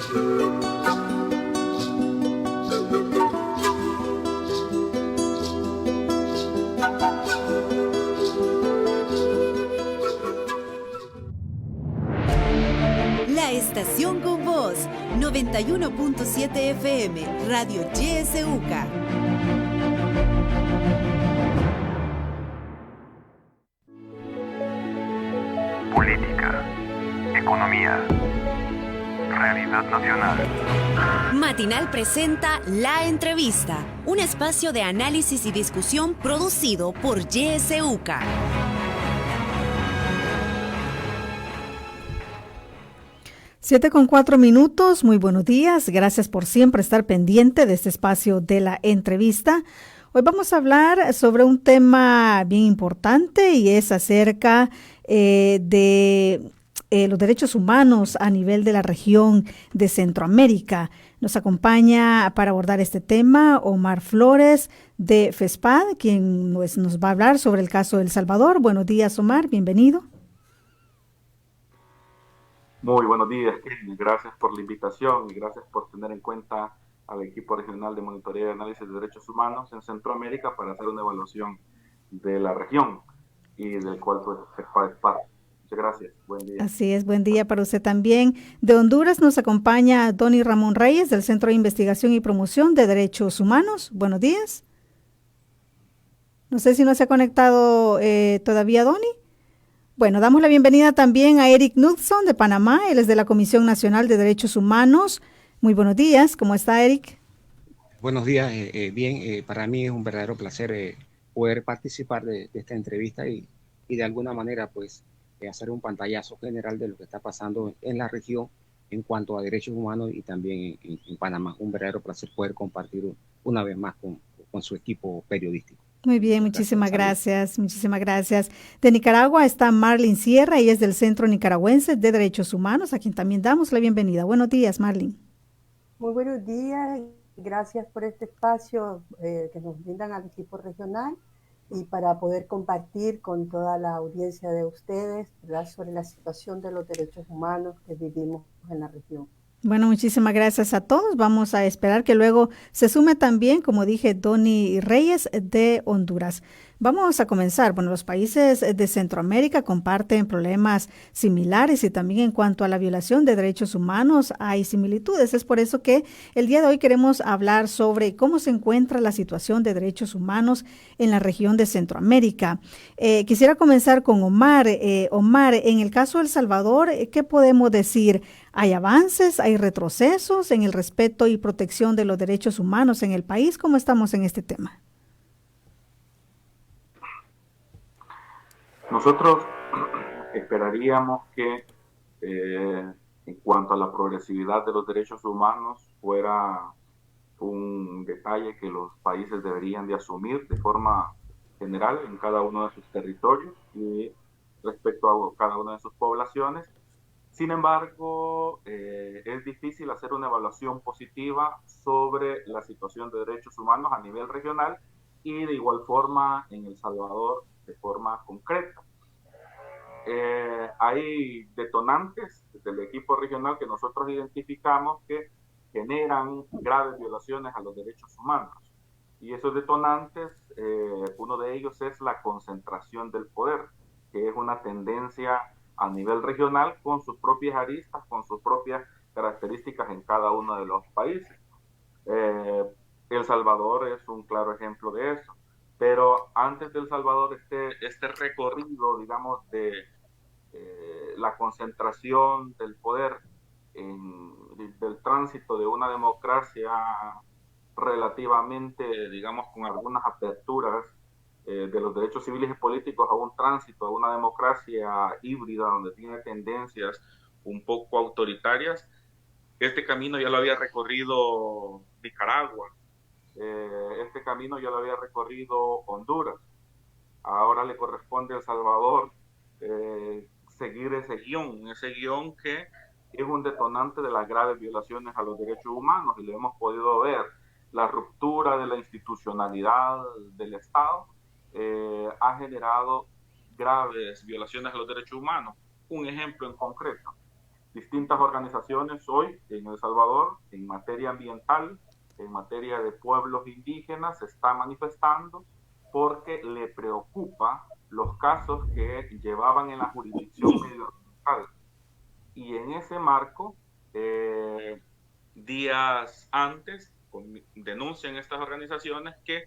La estación con voz, 91.7 FM, Radio YSUCA. Política, economía, realidad nacional. Matinal presenta La Entrevista, un espacio de análisis y discusión producido por YSUCA. Siete con 4 minutos, muy buenos días, gracias por siempre estar pendiente de este espacio de La Entrevista. Hoy vamos a hablar sobre un tema bien importante y es acerca de los derechos humanos a nivel de la región de Centroamérica. Nos acompaña para abordar este tema Omar Flores de FESPAD, quien nos va a hablar sobre el caso de El Salvador. Buenos días, Omar, bienvenido. Muy buenos días, gracias por la invitación y gracias por tener en cuenta al equipo regional de monitoreo y análisis de derechos humanos en Centroamérica para hacer una evaluación de la región y del cual FESPAD es parte. Muchas gracias, buen día. Así es, buen día para usted también. De Honduras nos acompaña Donny Ramón Reyes del Centro de Investigación y Promoción de Derechos Humanos. Buenos días. No sé si no se ha conectado todavía Donny. Bueno, damos la bienvenida también a Eric Knudson de Panamá. Él es de la Comisión Nacional de Derechos Humanos. Muy buenos días. ¿Cómo está, Eric? Buenos días. Bien, para mí es un verdadero placer poder participar de esta entrevista y de alguna manera pues hacer un pantallazo general de lo que está pasando en la región en cuanto a derechos humanos y también en Panamá. Un verdadero placer poder compartir una vez más con su equipo periodístico. Muy bien, muchísimas gracias, muchísimas gracias. De Nicaragua está Marlene Sierra, ella es del Centro Nicaragüense de Derechos Humanos, a quien también damos la bienvenida. Buenos días, Marlene. Muy buenos días, gracias por este espacio que nos brindan al equipo regional y para poder compartir con toda la audiencia de ustedes, ¿verdad?, sobre la situación de los derechos humanos que vivimos en la región. Bueno, muchísimas gracias a todos. Vamos a esperar que luego se sume también, como dije, Donny Reyes de Honduras. Vamos a comenzar. Bueno, los países de Centroamérica comparten problemas similares y también en cuanto a la violación de derechos humanos hay similitudes. Es por eso que el día de hoy queremos hablar sobre cómo se encuentra la situación de derechos humanos en la región de Centroamérica. Quisiera comenzar con Omar. Omar, en el caso de El Salvador, ¿qué podemos decir? ¿Hay avances, hay retrocesos en el respeto y protección de los derechos humanos en el país? ¿Cómo estamos en este tema? Nosotros esperaríamos que en cuanto a la progresividad de los derechos humanos fuera un detalle que los países deberían de asumir de forma general en cada uno de sus territorios y respecto a cada una de sus poblaciones. Sin embargo, es difícil hacer una evaluación positiva sobre la situación de derechos humanos a nivel regional y de igual forma en El Salvador de forma concreta. Hay detonantes del equipo regional que nosotros identificamos que generan graves violaciones a los derechos humanos. Y esos detonantes, uno de ellos es la concentración del poder, que es una tendencia a nivel regional con sus propias aristas, con sus propias características en cada uno de los países. El Salvador es un claro ejemplo de eso. Pero antes de El Salvador, este recorrido, digamos, de la concentración del poder, del tránsito de una democracia relativamente, digamos, con algunas aperturas de los derechos civiles y políticos a un tránsito, a una democracia híbrida donde tiene tendencias un poco autoritarias. Este camino ya lo había recorrido Nicaragua, este camino ya lo había recorrido Honduras. Ahora le corresponde a El Salvador seguir ese guión que es un detonante de las graves violaciones a los derechos humanos, y lo hemos podido ver. La ruptura de la institucionalidad del Estado ha generado graves violaciones a los derechos humanos. Un ejemplo en concreto, distintas organizaciones hoy en El Salvador, en materia ambiental, en materia de pueblos indígenas, se está manifestando porque le preocupa los casos que llevaban en la jurisdicción medioambiental. Y en ese marco, días antes, denuncian estas organizaciones que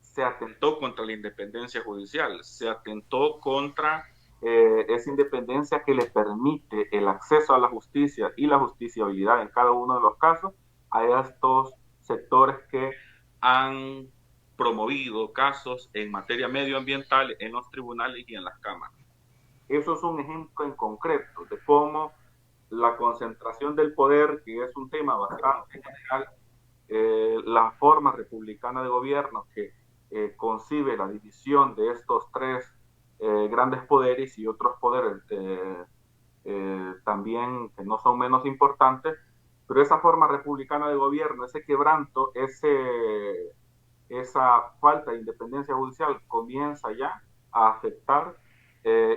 se atentó contra la independencia judicial, se atentó contra esa independencia que le permite el acceso a la justicia y la justiciabilidad en cada uno de los casos a estos sectores que han promovido casos en materia medioambiental en los tribunales y en las cámaras. Eso es un ejemplo en concreto de cómo la concentración del poder, que es un tema bastante general, la forma republicana de gobierno que concibe la división de estos tres grandes poderes y otros poderes también que no son menos importantes, pero esa forma republicana de gobierno, ese quebranto, esa falta de independencia judicial comienza ya a afectar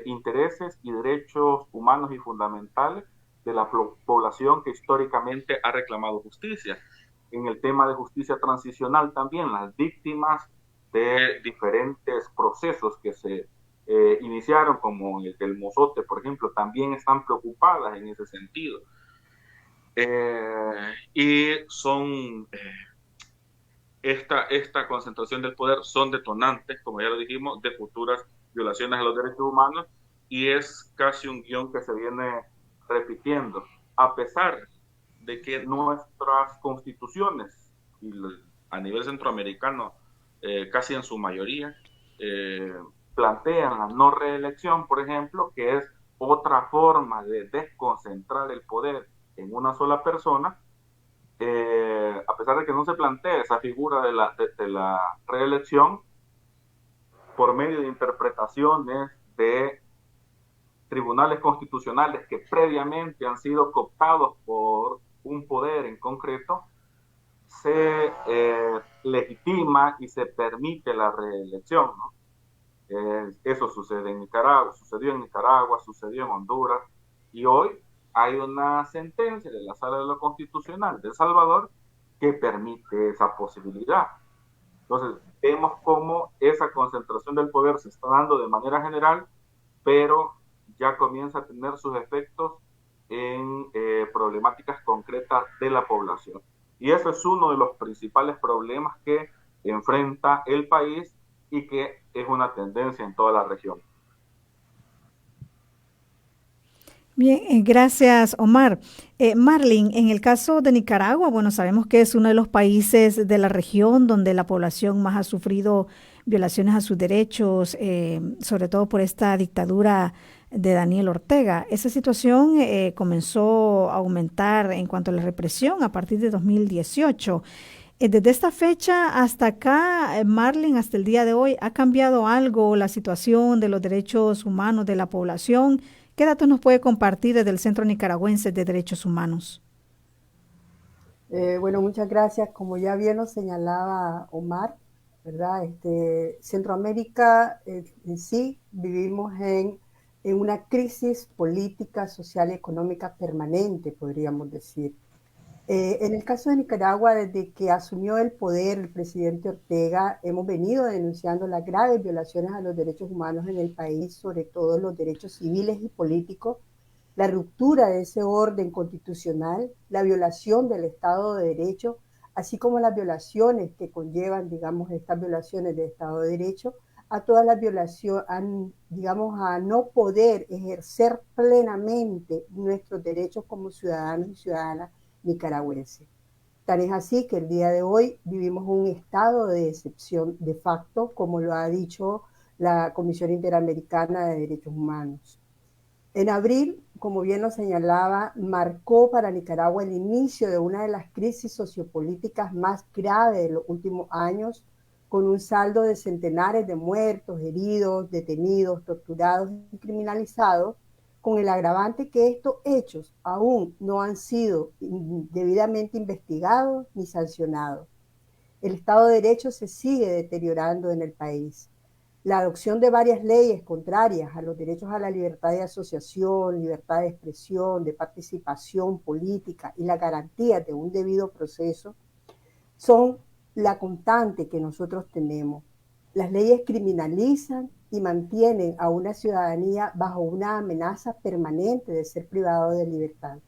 intereses y derechos humanos y fundamentales de la población que históricamente ha reclamado justicia. En el tema de justicia transicional también, las víctimas de diferentes procesos que se iniciaron, como el del Mozote, por ejemplo, también están preocupadas en ese sentido. Y son esta concentración del poder son detonantes, como ya lo dijimos, de futuras violaciones a los derechos humanos, y es casi un guión que se viene repitiendo, a pesar de que nuestras constituciones, y a nivel centroamericano, casi en su mayoría, plantean la no reelección, por ejemplo, que es otra forma de desconcentrar el poder en una sola persona. A pesar de que no se plantea esa figura de la reelección, por medio de interpretaciones de tribunales constitucionales que previamente han sido cooptados por un poder en concreto, se legitima y se permite la reelección, ¿no? Eso sucede en Nicaragua, sucedió en Nicaragua, sucedió en Honduras, y hoy hay una sentencia de la Sala de lo Constitucional de El Salvador que permite esa posibilidad. Entonces, vemos cómo esa concentración del poder se está dando de manera general, pero ya comienza a tener sus efectos en problemáticas concretas de la población. Y eso es uno de los principales problemas que enfrenta el país y que es una tendencia en toda la región. Bien, gracias, Omar. Marlene, en el caso de Nicaragua, bueno, sabemos que es uno de los países de la región donde la población más ha sufrido violaciones a sus derechos, sobre todo por esta dictadura de Daniel Ortega. Esa situación comenzó a aumentar en cuanto a la represión a partir de 2018. Desde esta fecha hasta acá, Marlene, hasta el día de hoy, ¿ha cambiado algo la situación de los derechos humanos de la población? ¿Qué datos nos puede compartir desde el Centro Nicaragüense de Derechos Humanos? Bueno, muchas gracias. Como ya bien lo señalaba Omar, ¿verdad? Centroamérica en sí vivimos en una crisis política, social y económica permanente, podríamos decir. En el caso de Nicaragua, desde que asumió el poder el presidente Ortega, hemos venido denunciando las graves violaciones a los derechos humanos en el país, sobre todo los derechos civiles y políticos, la ruptura de ese orden constitucional, la violación del Estado de Derecho, así como las violaciones que conllevan, digamos, estas violaciones del Estado de Derecho, a todas las violaciones, digamos, a no poder ejercer plenamente nuestros derechos como ciudadanos y ciudadanas nicaragüenses. Tan es así que el día de hoy vivimos un estado de excepción de facto, como lo ha dicho la Comisión Interamericana de Derechos Humanos. En abril, como bien lo señalaba, marcó para Nicaragua el inicio de una de las crisis sociopolíticas más graves de los últimos años, con un saldo de centenares de muertos, heridos, detenidos, torturados y criminalizados, con el agravante que estos hechos aún no han sido debidamente investigados ni sancionados. El Estado de Derecho se sigue deteriorando en el país. la adopción de varias leyes contrarias a los derechos a la libertad de asociación, libertad de expresión, de participación política y la garantía de un debido proceso son la constante que nosotros tenemos. Las leyes criminalizan y mantienen a una ciudadanía bajo una amenaza permanente de ser privado de libertad.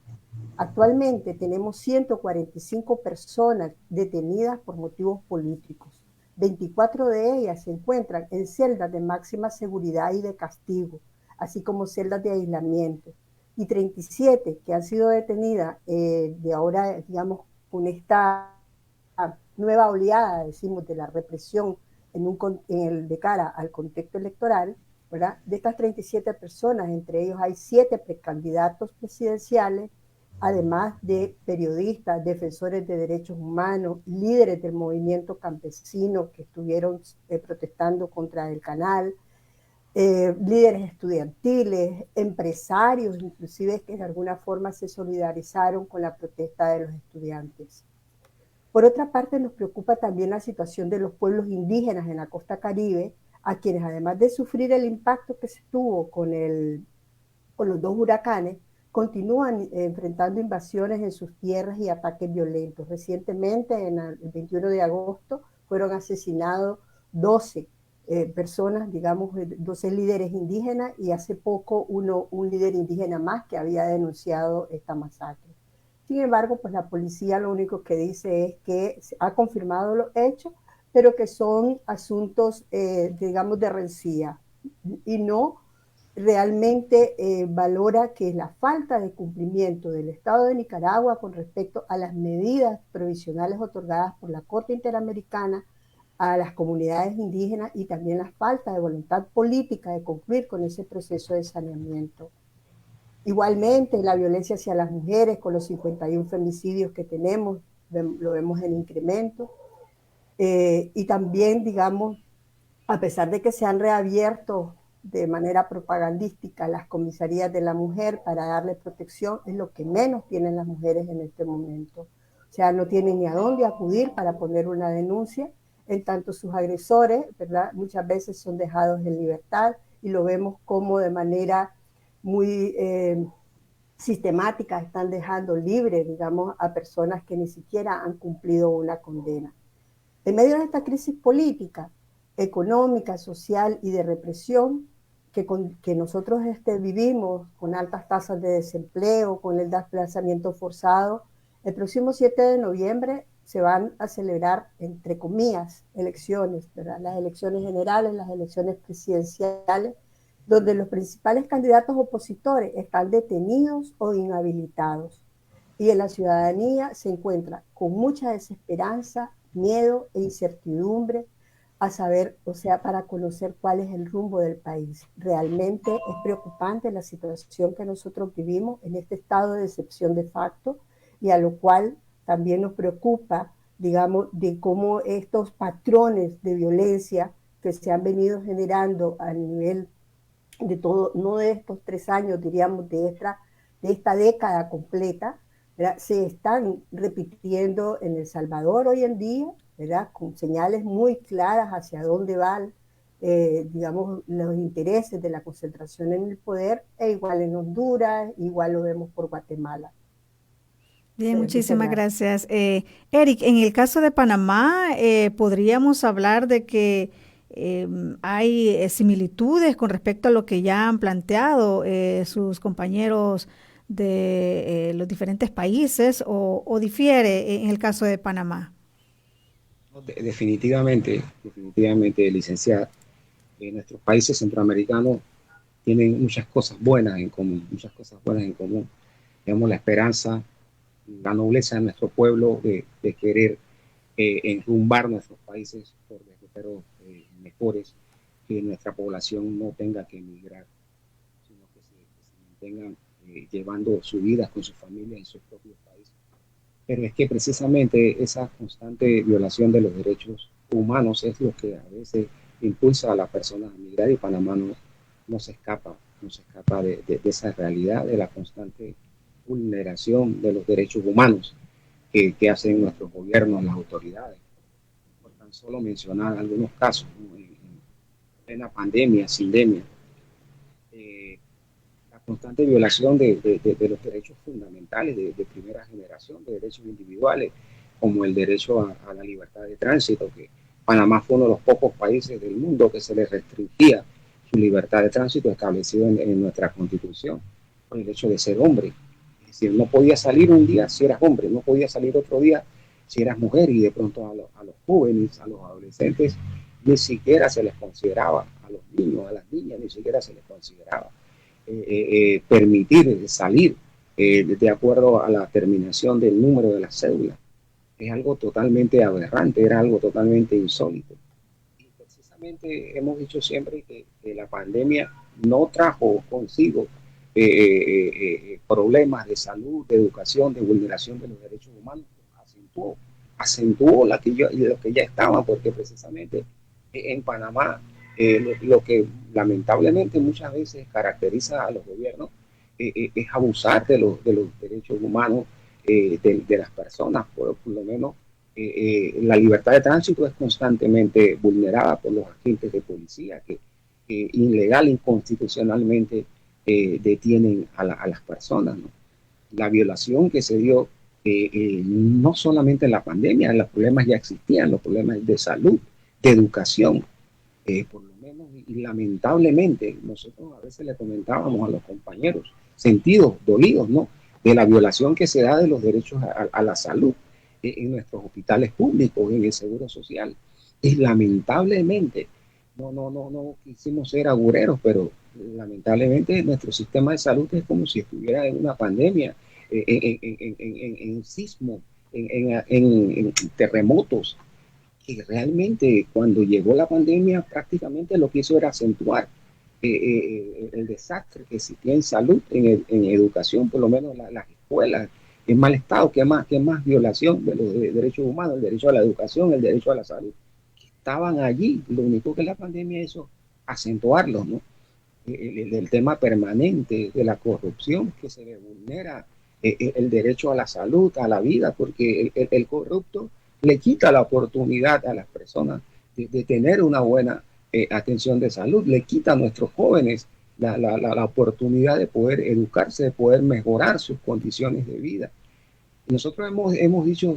Actualmente tenemos 145 personas detenidas por motivos políticos. 24 de ellas se encuentran en celdas de máxima seguridad y de castigo, así como celdas de aislamiento. Y 37 que han sido detenidas de ahora, digamos, con esta nueva oleada, decimos, de la represión de cara al contexto electoral, ¿verdad? De estas 37 personas, entre ellos hay 7 precandidatos presidenciales, además de periodistas, defensores de derechos humanos, líderes del movimiento campesino que estuvieron protestando contra el canal, líderes estudiantiles, empresarios, inclusive que de alguna forma se solidarizaron con la protesta de los estudiantes. Por otra parte, nos preocupa también la situación de los pueblos indígenas en la costa Caribe, a quienes además de sufrir el impacto que se tuvo con los 2 huracanes, continúan enfrentando invasiones en sus tierras y ataques violentos. Recientemente, el 21 de agosto, fueron asesinados 12 personas, digamos, 12 líderes indígenas, y hace poco un líder indígena más que había denunciado esta masacre. Sin embargo, pues la policía lo único que dice es que ha confirmado los hechos, pero que son asuntos, digamos, de rencilla, y no realmente valora que la falta de cumplimiento del Estado de Nicaragua con respecto a las medidas provisionales otorgadas por la Corte Interamericana a las comunidades indígenas, y también la falta de voluntad política de concluir con ese proceso de saneamiento. Igualmente, la violencia hacia las mujeres, con los 51 femicidios que tenemos, lo vemos en incremento. Y también, digamos, a pesar de que se han reabierto de manera propagandística las comisarías de la mujer para darle protección, es lo que menos tienen las mujeres en este momento. O sea, no tienen ni a dónde acudir para poner una denuncia, en tanto sus agresores, ¿verdad?, muchas veces son dejados en libertad, y lo vemos como de manera muy sistemática están dejando libre, digamos, a personas que ni siquiera han cumplido una condena. En medio de esta crisis política, económica, social y de represión que nosotros vivimos, con altas tasas de desempleo, con el desplazamiento forzado, el próximo 7 de noviembre se van a celebrar, entre comillas, elecciones, ¿verdad? Las elecciones generales, las elecciones presidenciales, donde los principales candidatos opositores están detenidos o inhabilitados. Y en la ciudadanía se encuentra con mucha desesperanza, miedo e incertidumbre a saber, o sea, para conocer cuál es el rumbo del país. Realmente es preocupante la situación que nosotros vivimos en este estado de excepción de facto, y a lo cual también nos preocupa, digamos, de cómo estos patrones de violencia que se han venido generando a nivel de todo, no de estos 3 años, diríamos, de esta década completa, ¿verdad?, se están repitiendo en El Salvador hoy en día, ¿verdad?, con señales muy claras hacia dónde van, digamos, los intereses de la concentración en el poder, e igual en Honduras, igual lo vemos por Guatemala. Bien, muchísimas gracias. Eric, en el caso de Panamá, podríamos hablar de que hay similitudes con respecto a lo que ya han planteado sus compañeros de los diferentes países, o difiere en el caso de Panamá. Definitivamente, licenciada. Nuestros países centroamericanos tienen muchas cosas buenas en común, Tenemos la esperanza, la nobleza de nuestro pueblo de querer enrumbar nuestros países por derroteros mejores, que nuestra población no tenga que emigrar, sino que se mantengan llevando su vida con su familia en sus propios países. Pero es que precisamente esa constante violación de los derechos humanos es lo que a veces impulsa a las personas a migrar, y Panamá no se escapa de esa realidad, de la constante vulneración de los derechos humanos que hacen nuestros gobiernos, las autoridades. Por tan solo mencionar algunos casos, ¿no? plena pandemia, sindemia, la constante violación de los derechos fundamentales de primera generación, de derechos individuales, como el derecho a la libertad de tránsito, que Panamá fue uno de los pocos países del mundo que se le restringía su libertad de tránsito establecido en nuestra Constitución, por el hecho de ser hombre. Es decir, no podía salir un día si eras hombre, no podía salir otro día si eras mujer, y de pronto a los jóvenes, a los adolescentes, ni siquiera se les consideraba, a los niños, a las niñas, ni siquiera se les consideraba permitir salir de acuerdo a la terminación del número de la cédula. Es algo totalmente aberrante, era algo totalmente insólito. Y precisamente hemos dicho siempre que la pandemia no trajo consigo problemas de salud, de educación, de vulneración de los derechos humanos, acentuó lo que ya estaban, porque precisamente en Panamá lo que lamentablemente muchas veces caracteriza a los gobiernos es abusar de los derechos humanos de las personas. Por lo menos la libertad de tránsito es constantemente vulnerada por los agentes de policía que ilegal, inconstitucionalmente detienen a las personas, ¿no? La violación que se dio no solamente en la pandemia, los problemas ya existían, los problemas de salud, de educación, por lo menos, y lamentablemente nosotros a veces le comentábamos a los compañeros, sentidos dolidos, ¿no?, de la violación que se da de los derechos a la salud en nuestros hospitales públicos, en el Seguro Social. Y lamentablemente, no quisimos ser agureros, pero lamentablemente nuestro sistema de salud es como si estuviera en una pandemia, en sismo, en terremotos, que realmente cuando llegó la pandemia prácticamente lo que hizo era acentuar el desastre que existía en salud, en educación, por lo menos las escuelas en mal estado, que más violación de los derechos humanos, el derecho a la educación, el derecho a la salud, que estaban allí. Lo único que la pandemia hizo acentuarlos, ¿no? El tema permanente de la corrupción, que se le vulnera el derecho a la salud, a la vida, porque el corrupto le quita la oportunidad a las personas de tener una buena atención de salud, le quita a nuestros jóvenes la oportunidad de poder educarse, de poder mejorar sus condiciones de vida. Nosotros hemos dicho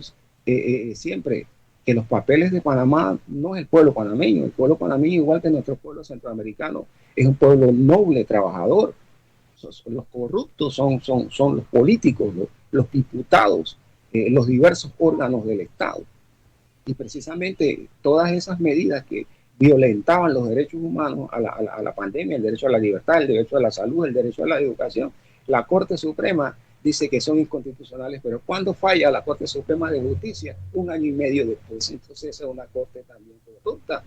siempre que los papeles de Panamá no es el pueblo panameño. El pueblo panameño, igual que nuestro pueblo centroamericano, es un pueblo noble, trabajador. Los corruptos son los políticos, los diputados, los diversos órganos del Estado. Y precisamente todas esas medidas que violentaban los derechos humanos a la pandemia, el derecho a la libertad, el derecho a la salud, el derecho a la educación, la Corte Suprema dice que son inconstitucionales, pero cuando falla la Corte Suprema de Justicia, 1 año y medio después. Entonces esa es una Corte también corrupta.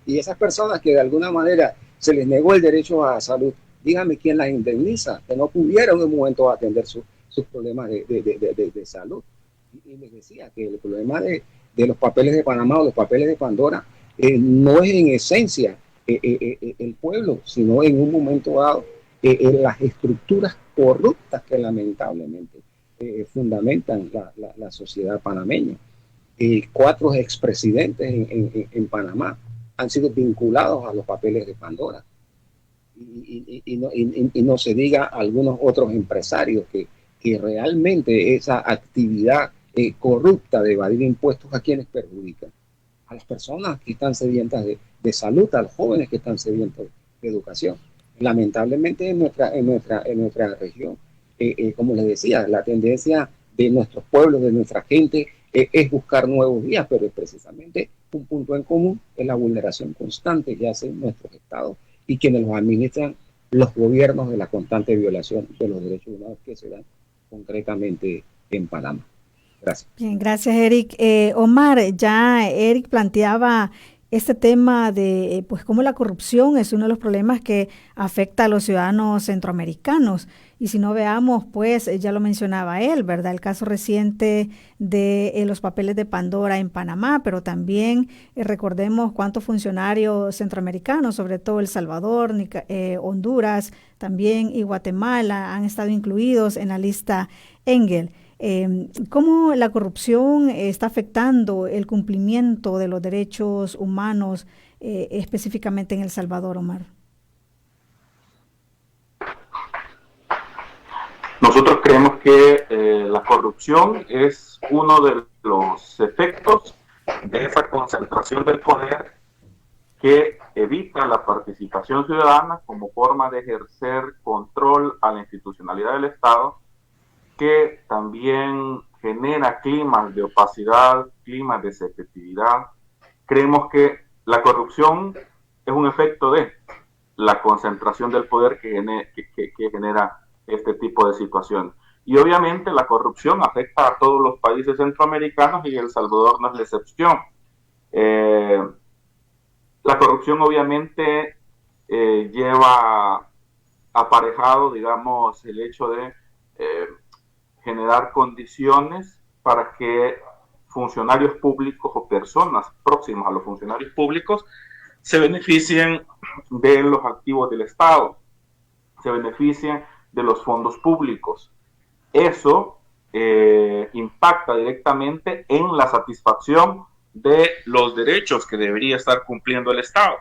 Y esas personas que de alguna manera se les negó el derecho a la salud, dígame quién las indemniza, que no pudieron en un momento atender sus problemas de salud. Y les decía que el problema de los papeles de Panamá o los papeles de Pandora no es en esencia el pueblo, sino en un momento dado las estructuras corruptas que lamentablemente fundamentan la sociedad panameña. 4 expresidentes en Panamá han sido vinculados a los papeles de Pandora. Y no se diga a algunos otros empresarios que realmente esa actividad corrupta de evadir impuestos, ¿a quienes perjudican? A las personas que están sedientas de salud, a los jóvenes que están sedientos de educación. Lamentablemente en nuestra región, como les decía, la tendencia de nuestros pueblos, de nuestra gente, es buscar nuevos días, pero es precisamente un punto en común es la vulneración constante que hacen nuestros estados y quienes los administran los gobiernos, de la constante violación de los derechos humanos que se dan concretamente en Panamá. Gracias. Bien, gracias, Eric. Omar, ya Eric planteaba este tema de pues cómo la corrupción es uno de los problemas que afecta a los ciudadanos centroamericanos. Y si no veamos, pues ya lo mencionaba él, ¿verdad? El caso reciente de los papeles de Pandora en Panamá, pero también recordemos cuántos funcionarios centroamericanos, sobre todo El Salvador, Honduras también y Guatemala, han estado incluidos en la lista Engel. ¿Cómo la corrupción está afectando el cumplimiento de los derechos humanos específicamente en El Salvador, Omar? Nosotros creemos que la corrupción es uno de los efectos de esa concentración del poder que evita la participación ciudadana como forma de ejercer control a la institucionalidad del Estado, que también genera climas de opacidad, climas de secretividad. Creemos que la corrupción es un efecto de la concentración del poder que genera este tipo de situaciones. Y obviamente la corrupción afecta a todos los países centroamericanos y El Salvador no es la excepción. La corrupción obviamente lleva aparejado, digamos, el hecho de generar condiciones para que funcionarios públicos o personas próximas a los funcionarios públicos se beneficien de los activos del Estado, se beneficien de los fondos públicos. Eso impacta directamente en la satisfacción de los derechos que debería estar cumpliendo el Estado.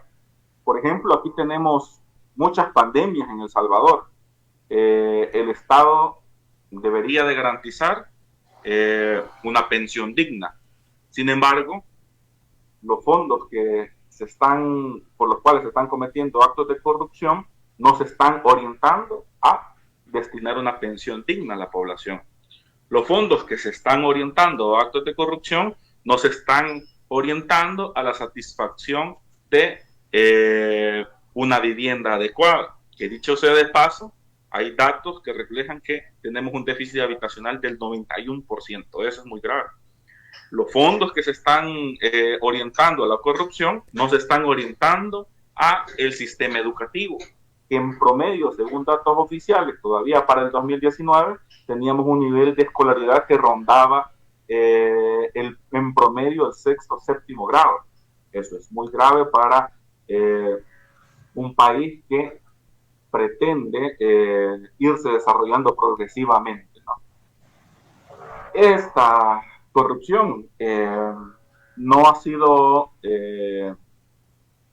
Por ejemplo, aquí tenemos muchas pandemias en El Salvador. El Estado debería de garantizar una pensión digna. Sin embargo, los fondos por los cuales se están cometiendo actos de corrupción no se están orientando a destinar una pensión digna a la población. Los fondos que se están orientando a actos de corrupción no se están orientando a la satisfacción de una vivienda adecuada. Que dicho sea de paso, hay datos que reflejan que tenemos un déficit habitacional del 91%. Eso es muy grave. Los fondos que se están orientando a la corrupción no se están orientando a el sistema educativo, que en promedio, según datos oficiales, todavía para el 2019, teníamos un nivel de escolaridad que rondaba en promedio el sexto, séptimo grado. Eso es muy grave para un país que pretende irse desarrollando progresivamente, ¿no? Esta corrupción no ha sido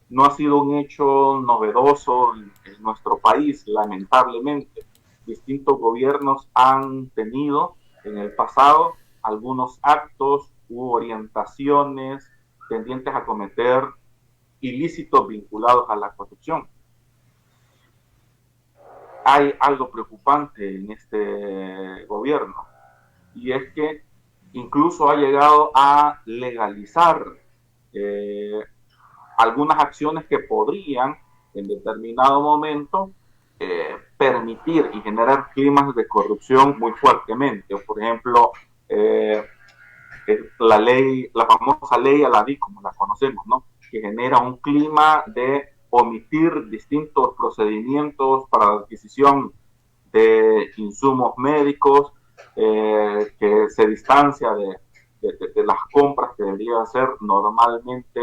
un hecho novedoso en nuestro país, lamentablemente. Distintos gobiernos han tenido en el pasado algunos actos u orientaciones tendientes a cometer ilícitos vinculados a la corrupción. Hay algo preocupante en este gobierno, y es que incluso ha llegado a legalizar algunas acciones que podrían en determinado momento permitir y generar climas de corrupción muy fuertemente. Por ejemplo, la famosa ley Aladí, como la conocemos, ¿no? Que genera un clima de omitir distintos procedimientos para la adquisición de insumos médicos, que se distancia de las compras que debería hacer normalmente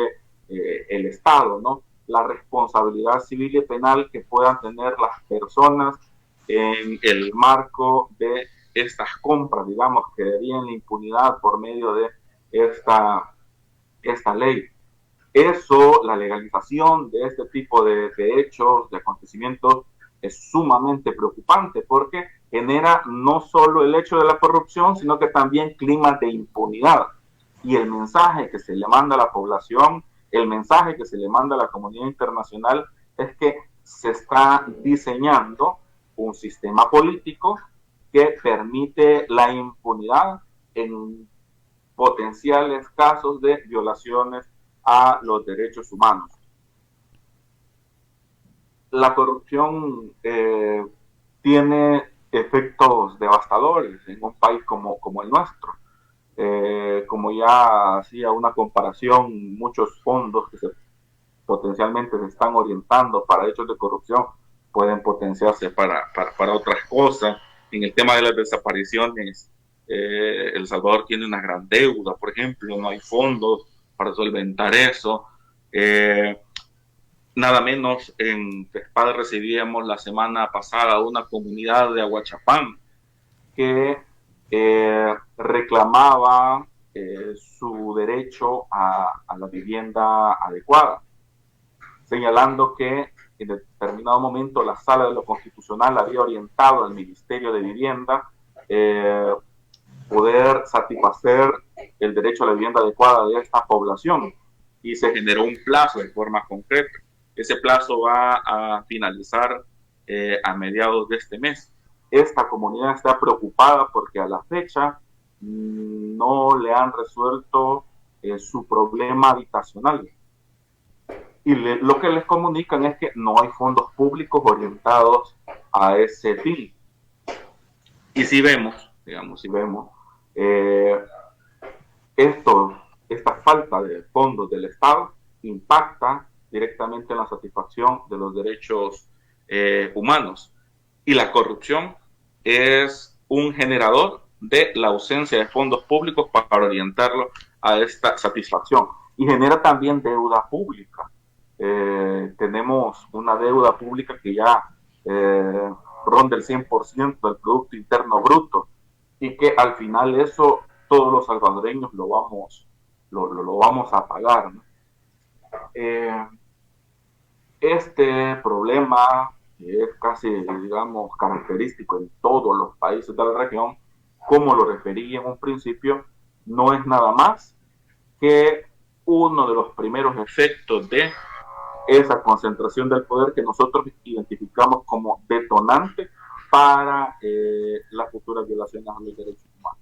el Estado, ¿no? La responsabilidad civil y penal que puedan tener las personas en el marco de estas compras, digamos, que darían la impunidad por medio de esta ley. Eso, la legalización de este tipo de hechos, de acontecimientos, es sumamente preocupante porque genera no solo el hecho de la corrupción, sino que también climas de impunidad. Y el mensaje que se le manda a la población, el mensaje que se le manda a la comunidad internacional es que se está diseñando un sistema político que permite la impunidad en potenciales casos de violaciones a los derechos humanos. La corrupción tiene efectos devastadores en un país como el nuestro. Como ya hacía una comparación, muchos fondos que potencialmente se están orientando para hechos de corrupción pueden potenciarse para otras cosas. En el tema de las desapariciones, El Salvador tiene una gran deuda, por ejemplo, no hay fondos para solventar eso. Nada menos en TESPAD recibíamos la semana pasada una comunidad de Aguachapán que reclamaba su derecho a la vivienda adecuada. señalando que en determinado momento la Sala de lo Constitucional había orientado al Ministerio de Vivienda poder satisfacer el derecho a la vivienda adecuada de esta población, y se generó un plazo de forma concreta. Ese plazo va a finalizar a mediados de este mes. Esta comunidad está preocupada porque a la fecha no le han resuelto su problema habitacional. Y lo que les comunican es que no hay fondos públicos orientados a ese fin. Y si vemos, esta falta de fondos del Estado impacta directamente en la satisfacción de los derechos humanos. Y la corrupción es un generador de la ausencia de fondos públicos para orientarlo a esta satisfacción. Y genera también deuda pública. Tenemos una deuda pública que ya ronda el 100% del Producto Interno Bruto, y que al final eso todos los salvadoreños lo vamos a pagar, ¿no? Este problema es casi, digamos, característico en todos los países de la región, como lo referí en un principio, no es nada más que uno de los primeros efectos de esa concentración del poder que nosotros identificamos como detonante para las futuras violaciones a los derechos humanos.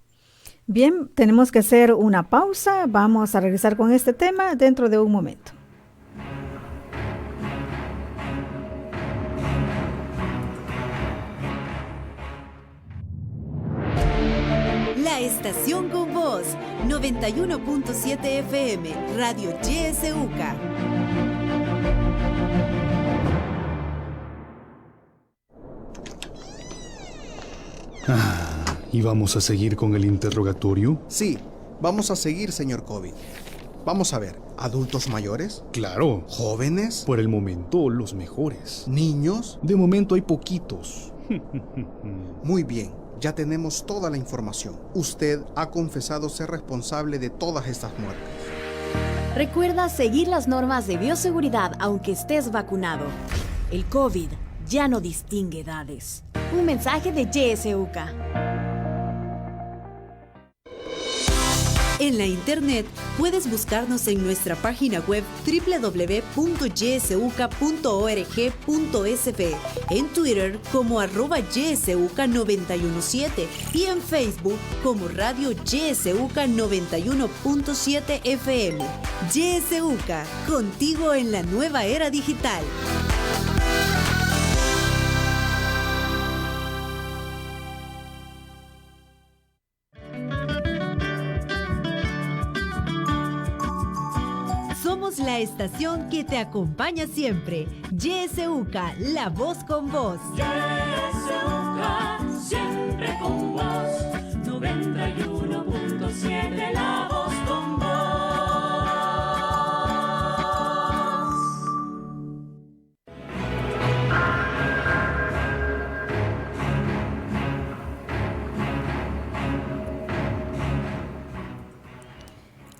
Bien, tenemos que hacer una pausa. Vamos a regresar con este tema dentro de un momento. La estación con voz, 91.7 FM, Radio YSUCA. ¿Y vamos a seguir con el interrogatorio? Sí, vamos a seguir, señor COVID. Vamos a ver, ¿adultos mayores? Claro. ¿Jóvenes? Por el momento, los mejores. ¿Niños? De momento hay poquitos. Muy bien, ya tenemos toda la información. Usted ha confesado ser responsable de todas estas muertes. Recuerda seguir las normas de bioseguridad aunque estés vacunado. El COVID ya no distingue edades. Un mensaje de YSUCA. En la internet puedes buscarnos en nuestra página web www.ysuca.org.sb, en Twitter como @ysuca917 y en Facebook como Radio YSUCA 91.7 FM. YSUCA, contigo en la nueva era digital. Somos la estación que te acompaña siempre. YSUCA, la voz con vos. YSUCA, siempre con vos. 91.7, la voz con vos.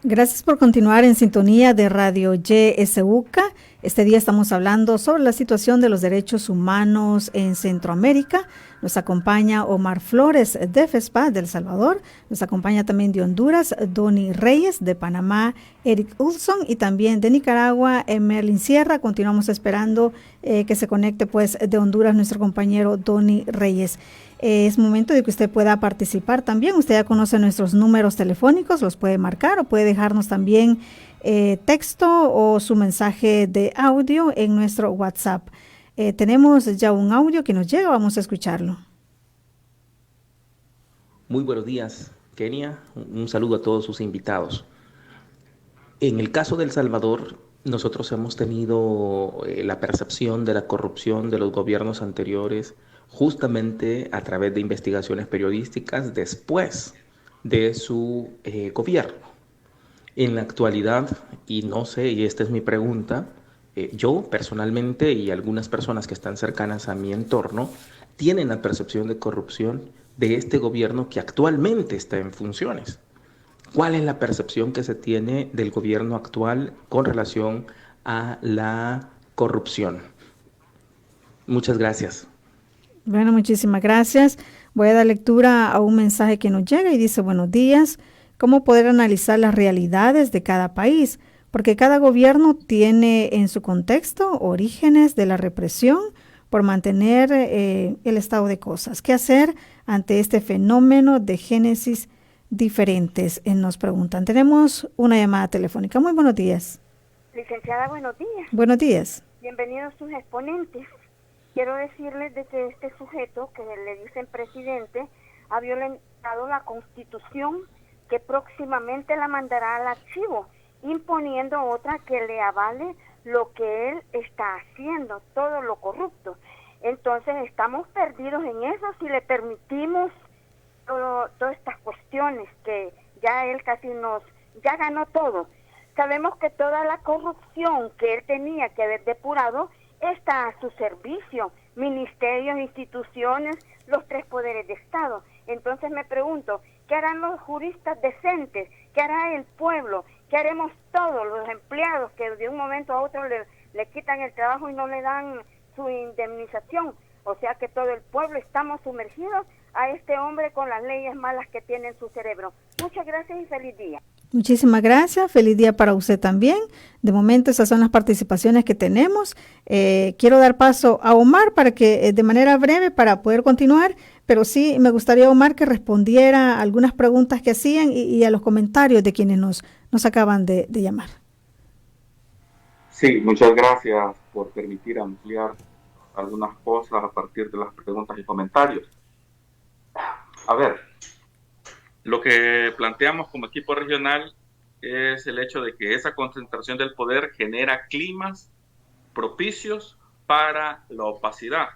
Gracias por continuar en sintonía de Radio YSUCA. Este día estamos hablando sobre la situación de los derechos humanos en Centroamérica. Nos acompaña Omar Flores de FESPA de El Salvador. Nos acompaña también de Honduras, Donny Reyes, de Panamá, Eric Ulson, y también de Nicaragua, Merlin Sierra. Continuamos esperando que se conecte pues de Honduras nuestro compañero Donny Reyes. Es momento de que usted pueda participar también. Usted ya conoce nuestros números telefónicos, los puede marcar o puede dejarnos también texto o su mensaje de audio en nuestro WhatsApp. Tenemos ya un audio que nos llega, vamos a escucharlo. Muy buenos días, Kenia. Un saludo a todos sus invitados. En el caso de El Salvador, nosotros hemos tenido la percepción de la corrupción de los gobiernos anteriores justamente a través de investigaciones periodísticas después de su gobierno. En la actualidad, y no sé, y esta es mi pregunta, yo personalmente y algunas personas que están cercanas a mi entorno tienen la percepción de corrupción de este gobierno que actualmente está en funciones. ¿Cuál es la percepción que se tiene del gobierno actual con relación a la corrupción. Muchas gracias. Bueno, muchísimas gracias. Voy a dar lectura a un mensaje que nos llega y dice: buenos días, ¿cómo poder analizar las realidades de cada país? Porque cada gobierno tiene en su contexto orígenes de la represión por mantener el estado de cosas. ¿Qué hacer ante este fenómeno de génesis diferentes? Nos preguntan. Tenemos una llamada telefónica. Muy buenos días. Licenciada, buenos días. Buenos días. Bienvenidos sus exponentes. Quiero decirles de que este sujeto, que le dicen presidente, ha violentado la Constitución, que próximamente la mandará al archivo, imponiendo otra que le avale lo que él está haciendo, todo lo corrupto. Entonces estamos perdidos en eso si le permitimos todas estas cuestiones, que ya él ya ganó todo. Sabemos que toda la corrupción que él tenía que haber depurado está a su servicio, ministerios, instituciones, los 3 poderes de Estado. Entonces me pregunto, ¿qué harán los juristas decentes? ¿Qué hará el pueblo? ¿Qué haremos todos los empleados que de un momento a otro le quitan el trabajo y no le dan su indemnización? O sea que todo el pueblo estamos sumergidos a este hombre con las leyes malas que tiene en su cerebro. Muchas gracias y feliz día. Muchísimas gracias, feliz día para usted también. De momento esas son las participaciones que tenemos. Quiero dar paso a Omar para que de manera breve para poder continuar, pero sí me gustaría, Omar, que respondiera a algunas preguntas que hacían y a los comentarios de quienes nos acaban de llamar. Sí, muchas gracias por permitir ampliar algunas cosas a partir de las preguntas y comentarios. A ver, lo que planteamos como equipo regional es el hecho de que esa concentración del poder genera climas propicios para la opacidad,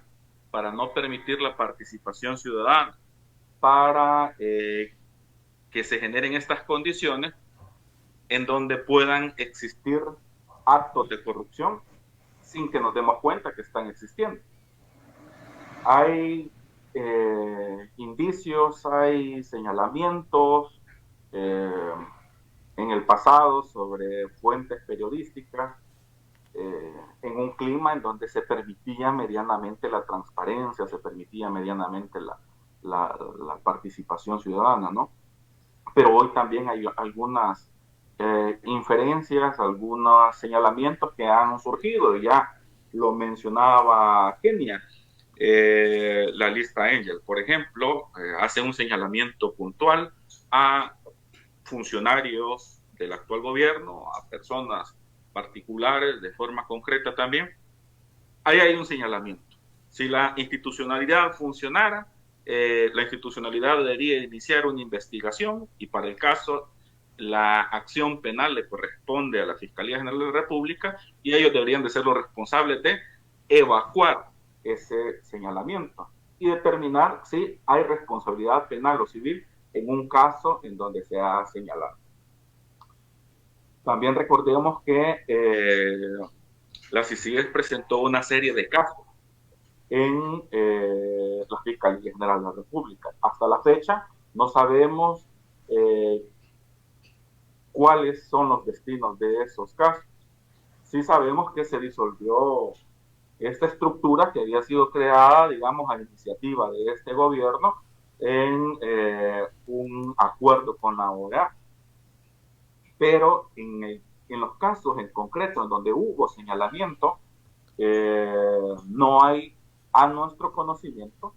para no permitir la participación ciudadana, para que se generen estas condiciones en donde puedan existir actos de corrupción sin que nos demos cuenta que están existiendo. Hay indicios, hay señalamientos en el pasado sobre fuentes periodísticas en un clima en donde se permitía medianamente la transparencia, se permitía medianamente la participación ciudadana, ¿no? Pero hoy también hay algunas inferencias, algunos señalamientos que han surgido, ya lo mencionaba Kenia. La lista Angel, por ejemplo, hace un señalamiento puntual a funcionarios del actual gobierno, a personas particulares de forma concreta también. Ahí hay un señalamiento. Si la institucionalidad funcionara, la institucionalidad debería iniciar una investigación y para el caso la acción penal le corresponde a la Fiscalía General de la República y ellos deberían de ser los responsables de evacuar ese señalamiento y determinar si hay responsabilidad penal o civil en un caso en donde se ha señalado. También recordemos que la CICIG presentó una serie de casos en la Fiscalía General de la República. Hasta la fecha no sabemos cuáles son los destinos de esos casos. Sí sabemos que se disolvió esta estructura que había sido creada, digamos, a iniciativa de este gobierno en un acuerdo con la OEA. Pero en los casos en concreto en donde hubo señalamiento, no hay, a nuestro conocimiento,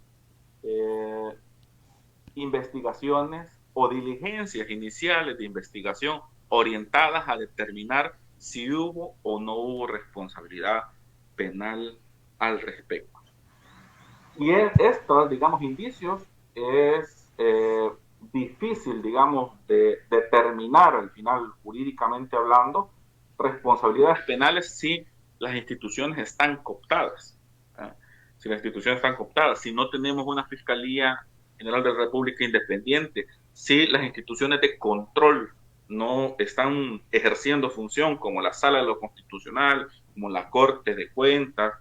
investigaciones o diligencias iniciales de investigación orientadas a determinar si hubo o no hubo responsabilidad penal al respecto. Y estos, digamos, indicios es difícil, digamos, de determinar al final, jurídicamente hablando, responsabilidades penales si las instituciones están cooptadas. Si las instituciones están cooptadas, si no tenemos una Fiscalía General de la República independiente, si las instituciones de control no están ejerciendo función como la Sala de lo Constitucional, como la Corte de Cuentas,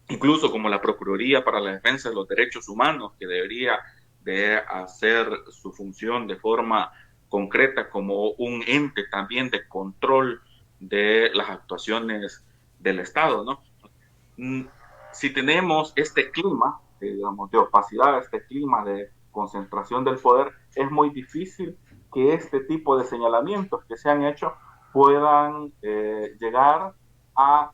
incluso como la Procuraduría para la Defensa de los Derechos Humanos, que debería de hacer su función de forma concreta como un ente también de control de las actuaciones del Estado, ¿no? Si tenemos este clima, digamos, de opacidad, este clima de concentración del poder, es muy difícil que este tipo de señalamientos que se han hecho puedan llegar a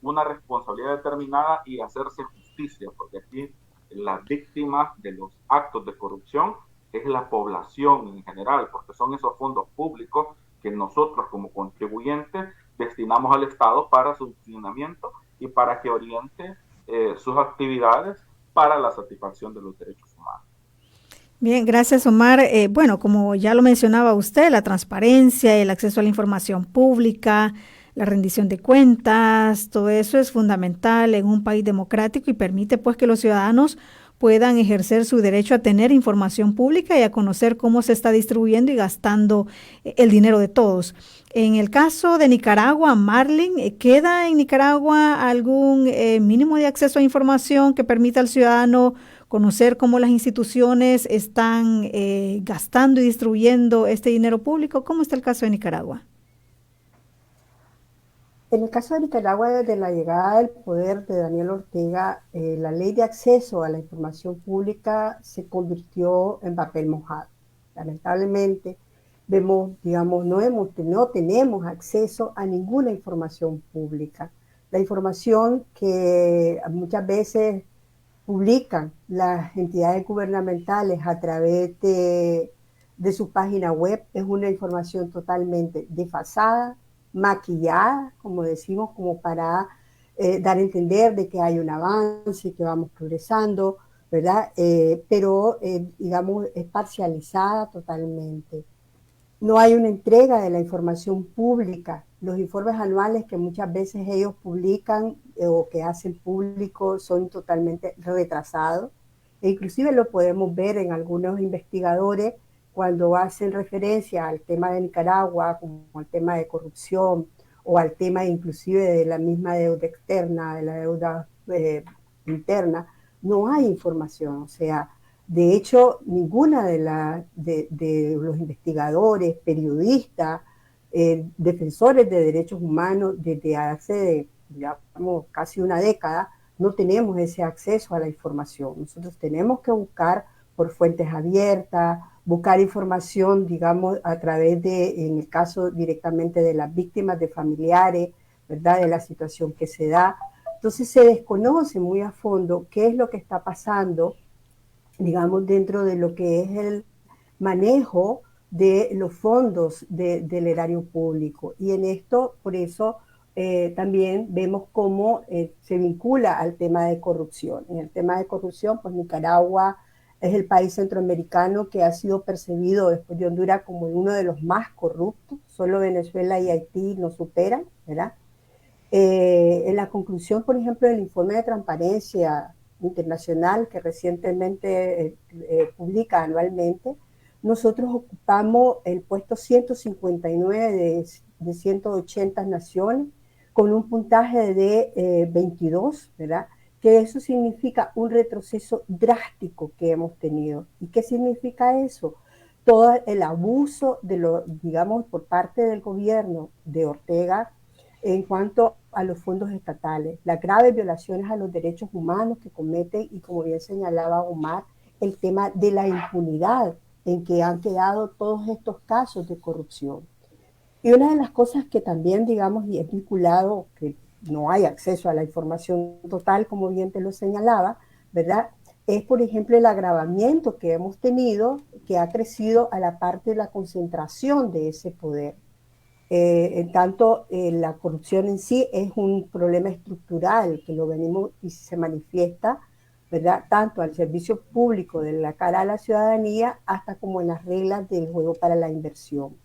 una responsabilidad determinada y hacerse justicia, porque aquí las víctimas de los actos de corrupción es la población en general, porque son esos fondos públicos que nosotros como contribuyentes destinamos al Estado para su funcionamiento y para que oriente sus actividades para la satisfacción de los derechos humanos. Bien, gracias Omar. Bueno, como ya lo mencionaba usted, la transparencia, el acceso a la información pública, la rendición de cuentas, todo eso es fundamental en un país democrático y permite pues que los ciudadanos puedan ejercer su derecho a tener información pública y a conocer cómo se está distribuyendo y gastando el dinero de todos. En el caso de Nicaragua, Marlene, ¿queda en Nicaragua algún mínimo de acceso a información que permita al ciudadano conocer cómo las instituciones están gastando y distribuyendo este dinero público? ¿Cómo está el caso de Nicaragua? En el caso de Nicaragua, desde la llegada del poder de Daniel Ortega, la ley de acceso a la información pública se convirtió en papel mojado. Lamentablemente, vemos, digamos, no tenemos acceso a ninguna información pública. La información que muchas veces publican las entidades gubernamentales a través de su página web es una información totalmente desfasada, maquillada, como decimos, como para dar a entender de que hay un avance, que vamos progresando, ¿verdad? Pero, digamos, es parcializada totalmente. No hay una entrega de la información pública. Los informes anuales que muchas veces ellos publican o que hacen público son totalmente retrasados. E inclusive lo podemos ver en algunos investigadores cuando hacen referencia al tema de Nicaragua, como al tema de corrupción, o al tema inclusive de la misma deuda externa, de la deuda interna, no hay información. O sea, de hecho, ninguna de los investigadores, periodistas, defensores de derechos humanos, desde hace, digamos, casi una década, no tenemos ese acceso a la información. Nosotros tenemos que buscar por fuentes abiertas, buscar información, digamos, a través de, en el caso directamente de las víctimas, de familiares, ¿verdad?, de la situación que se da. Entonces se desconoce muy a fondo qué es lo que está pasando, digamos, dentro de lo que es el manejo de los fondos del erario público. Y en esto, por eso, también vemos cómo se vincula al tema de corrupción. En el tema de corrupción, pues Nicaragua es el país centroamericano que ha sido percibido después de Honduras como uno de los más corruptos. Solo Venezuela y Haití nos superan, ¿verdad? En la conclusión, por ejemplo, del informe de transparencia internacional que recientemente publica anualmente, nosotros ocupamos el puesto 159 de 180 naciones con un puntaje de 22, ¿verdad? Que eso significa un retroceso drástico que hemos tenido. ¿Y qué significa eso? Todo el abuso de lo, digamos, por parte del gobierno de Ortega en cuanto a los fondos estatales, las graves violaciones a los derechos humanos que cometen y, como bien señalaba Omar, el tema de la impunidad en que han quedado todos estos casos de corrupción. Y una de las cosas que también, digamos, y es vinculado, que no hay acceso a la información total, como bien te lo señalaba, ¿verdad?, es, por ejemplo, el agravamiento que hemos tenido, que ha crecido a la parte de la concentración de ese poder. En tanto, la corrupción en sí es un problema estructural que lo venimos y se manifiesta, ¿verdad?, tanto al servicio público de la cara a la ciudadanía hasta como en las reglas del juego para la inversión.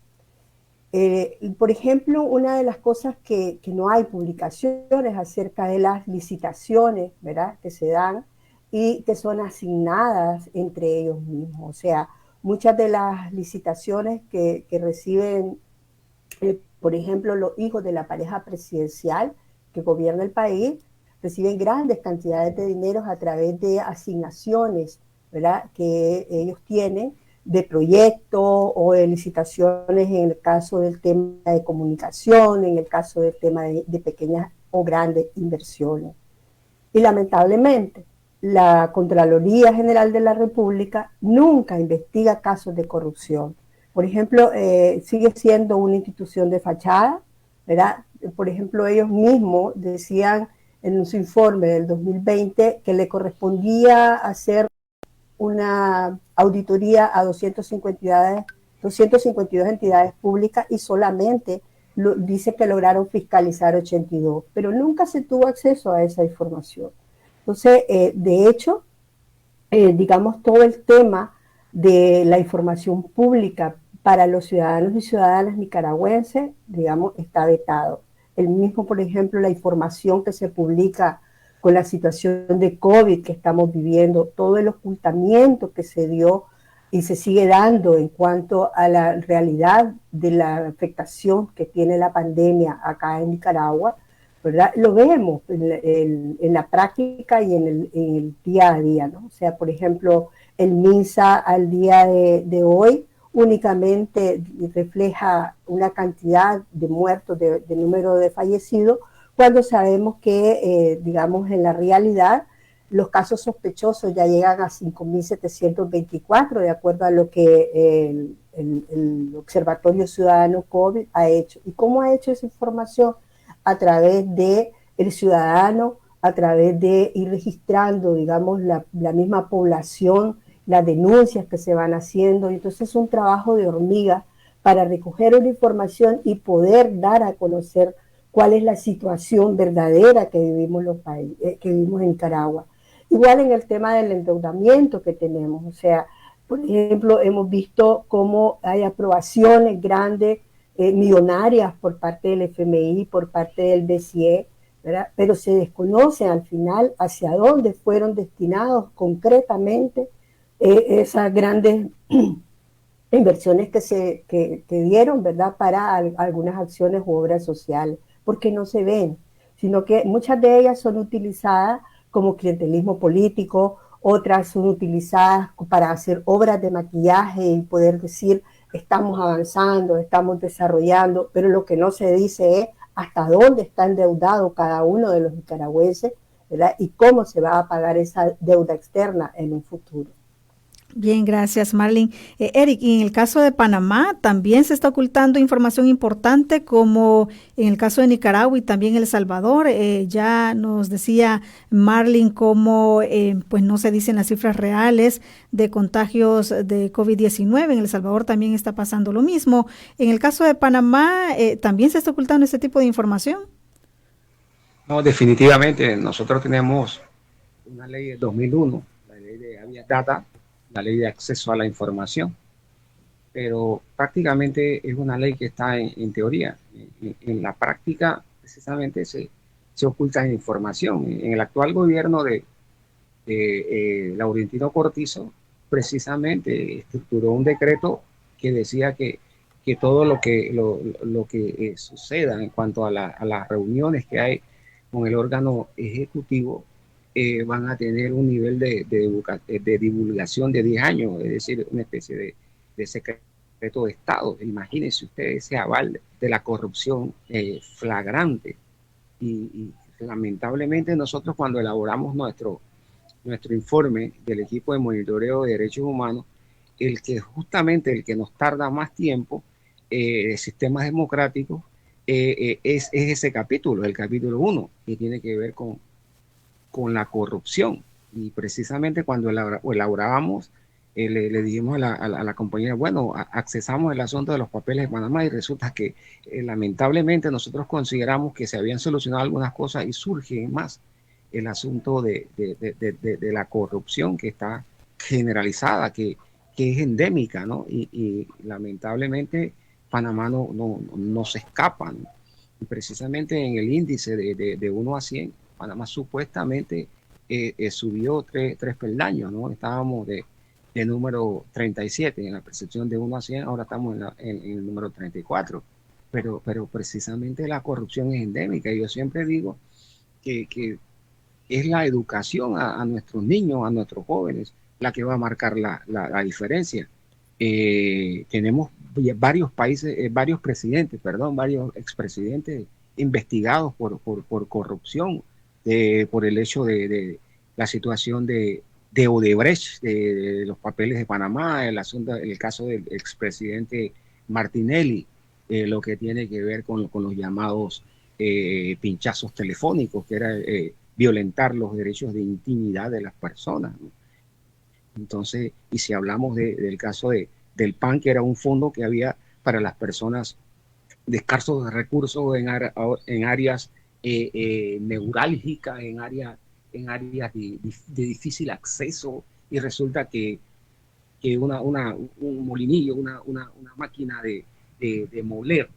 Por ejemplo, una de las cosas que no hay publicaciones acerca de las licitaciones, ¿verdad?, que se dan y que son asignadas entre ellos mismos. O sea, muchas de las licitaciones que reciben, por ejemplo, los hijos de la pareja presidencial que gobierna el país, reciben grandes cantidades de dinero a través de asignaciones, ¿verdad?, que ellos tienen, de proyectos o de licitaciones en el caso del tema de comunicación, en el caso del tema de pequeñas o grandes inversiones. Y lamentablemente, la Contraloría General de la República nunca investiga casos de corrupción. Por ejemplo, sigue siendo una institución de fachada, ¿verdad? Por ejemplo, ellos mismos decían en su informe del 2020 que le correspondía hacer una auditoría a 252 entidades públicas y solamente dice que lograron fiscalizar 82, pero nunca se tuvo acceso a esa información. Entonces, de hecho, digamos, todo el tema de la información pública para los ciudadanos y ciudadanas nicaragüenses, digamos, está vetado. El mismo, por ejemplo, la información que se publica con la situación de COVID que estamos viviendo, todo el ocultamiento que se dio y se sigue dando en cuanto a la realidad de la afectación que tiene la pandemia acá en Nicaragua, ¿verdad? Lo vemos en la práctica y en el día a día, ¿no? O sea, por ejemplo, el MINSA al día de hoy únicamente refleja una cantidad de muertos, de número de fallecidos, cuando sabemos que, digamos, en la realidad, los casos sospechosos ya llegan a 5.724, de acuerdo a lo que el Observatorio Ciudadano COVID ha hecho. ¿Y cómo ha hecho esa información? A través del ciudadano, a través de ir registrando, digamos, la misma población, las denuncias que se van haciendo. Entonces es un trabajo de hormiga para recoger una información y poder dar a conocer cuál es la situación verdadera que vivimos que vivimos en Nicaragua. Igual en el tema del endeudamiento que tenemos, o sea, por ejemplo, hemos visto cómo hay aprobaciones grandes, millonarias por parte del FMI, por parte del BCE, ¿verdad? Pero se desconoce al final hacia dónde fueron destinados concretamente esas grandes inversiones que dieron, ¿verdad? Para algunas acciones u obras sociales, porque no se ven, sino que muchas de ellas son utilizadas como clientelismo político, otras son utilizadas para hacer obras de maquillaje y poder decir estamos avanzando, estamos desarrollando, pero lo que no se dice es hasta dónde está endeudado cada uno de los nicaragüenses, ¿verdad? Y cómo se va a pagar esa deuda externa en un futuro. Bien, gracias, Marlene. Eric, y en el caso de Panamá también se está ocultando información importante, como en el caso de Nicaragua y también El Salvador. Ya nos decía Marlene cómo pues no se dicen las cifras reales de contagios de COVID-19. En El Salvador también está pasando lo mismo. En el caso de Panamá, ¿también se está ocultando ese tipo de información? No, definitivamente. Nosotros tenemos una ley de 2001, la ley de Habeas Data, la ley de acceso a la información, pero prácticamente es una ley que está en teoría. En la práctica, precisamente, se oculta información. En el actual gobierno de Laurentino Cortizo, precisamente estructuró un decreto que decía que todo lo que suceda en cuanto a las reuniones que hay con el órgano ejecutivo van a tener un nivel de divulgación de 10 años, es decir, una especie de secreto de Estado. Imagínense ustedes ese aval de la corrupción flagrante. Y lamentablemente nosotros, cuando elaboramos nuestro informe del equipo de monitoreo de derechos humanos, el que nos tarda más tiempo de sistemas democráticos es ese capítulo, el capítulo 1, que tiene que ver con la corrupción. Y precisamente cuando elaborábamos, le dijimos a la compañera, bueno, accesamos el asunto de los papeles de Panamá, y resulta que lamentablemente nosotros consideramos que se habían solucionado algunas cosas y surge más el asunto de la corrupción que está generalizada, que es endémica, ¿no? Y lamentablemente Panamá no se escapa, ¿no? Y precisamente en el índice de 1 a 100, Panamá supuestamente subió tres peldaños, ¿no? Estábamos de número 37 en la percepción de 1 a 100, ahora estamos en el número 34. Pero precisamente la corrupción es endémica, y yo siempre digo que es la educación a nuestros niños, a nuestros jóvenes, la que va a marcar la diferencia. tenemos varios países, varios expresidentes investigados por corrupción, por el hecho de la situación de Odebrecht, de los papeles de Panamá, el caso del expresidente Martinelli, lo que tiene que ver con los llamados pinchazos telefónicos, que era violentar los derechos de intimidad de las personas, ¿no? Entonces, y si hablamos del caso del PAN, que era un fondo que había para las personas de escasos recursos en áreas neurálgicas, en áreas de difícil acceso, y resulta que un molinillo, una máquina de moler,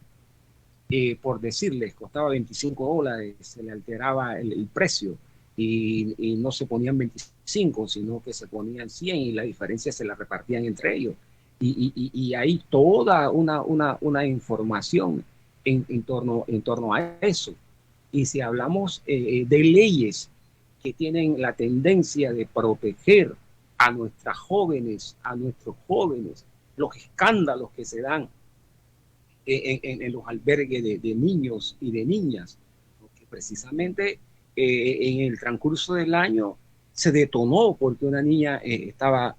por decirles, costaba $25, se le alteraba el precio y no se ponían 25, sino que se ponían 100 y la diferencia se la repartían entre ellos. Y hay toda una información en torno a eso. Y si hablamos de leyes que tienen la tendencia de proteger a nuestras jóvenes, a nuestros jóvenes, los escándalos que se dan en los albergues de niños y de niñas, porque precisamente en el transcurso del año se detonó porque una niña estaba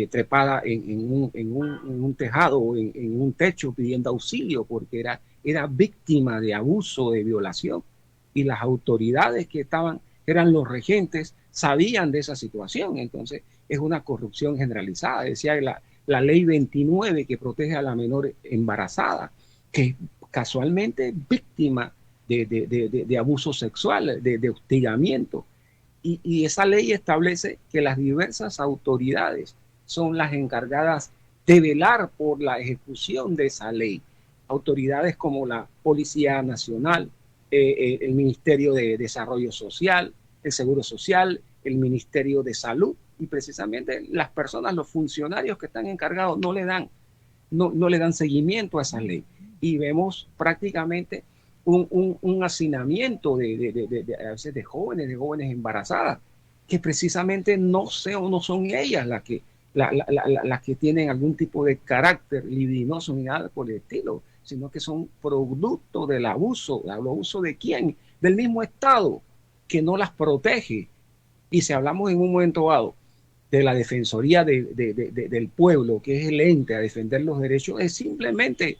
trepada en un tejado o en un techo pidiendo auxilio porque era víctima de abuso, de violación, y las autoridades que eran los regentes, sabían de esa situación. Entonces es una corrupción generalizada. Decía la ley 29 que protege a la menor embarazada, que casualmente es víctima de abuso sexual, de hostigamiento. Y esa ley establece que las diversas autoridades son las encargadas de velar por la ejecución de esa ley. Autoridades como la Policía Nacional, el Ministerio de Desarrollo Social, el Seguro Social, el Ministerio de Salud, y precisamente las personas, los funcionarios que están encargados no le dan seguimiento a esa ley. Y vemos prácticamente un hacinamiento a veces de jóvenes embarazadas, que precisamente no son ellas las que tienen algún tipo de carácter libidinoso ni nada por el estilo, sino que son producto del abuso. ¿El abuso de quién? Del mismo Estado, que no las protege. Y si hablamos en un momento dado de la Defensoría del Pueblo, que es el ente a defender los derechos, es simplemente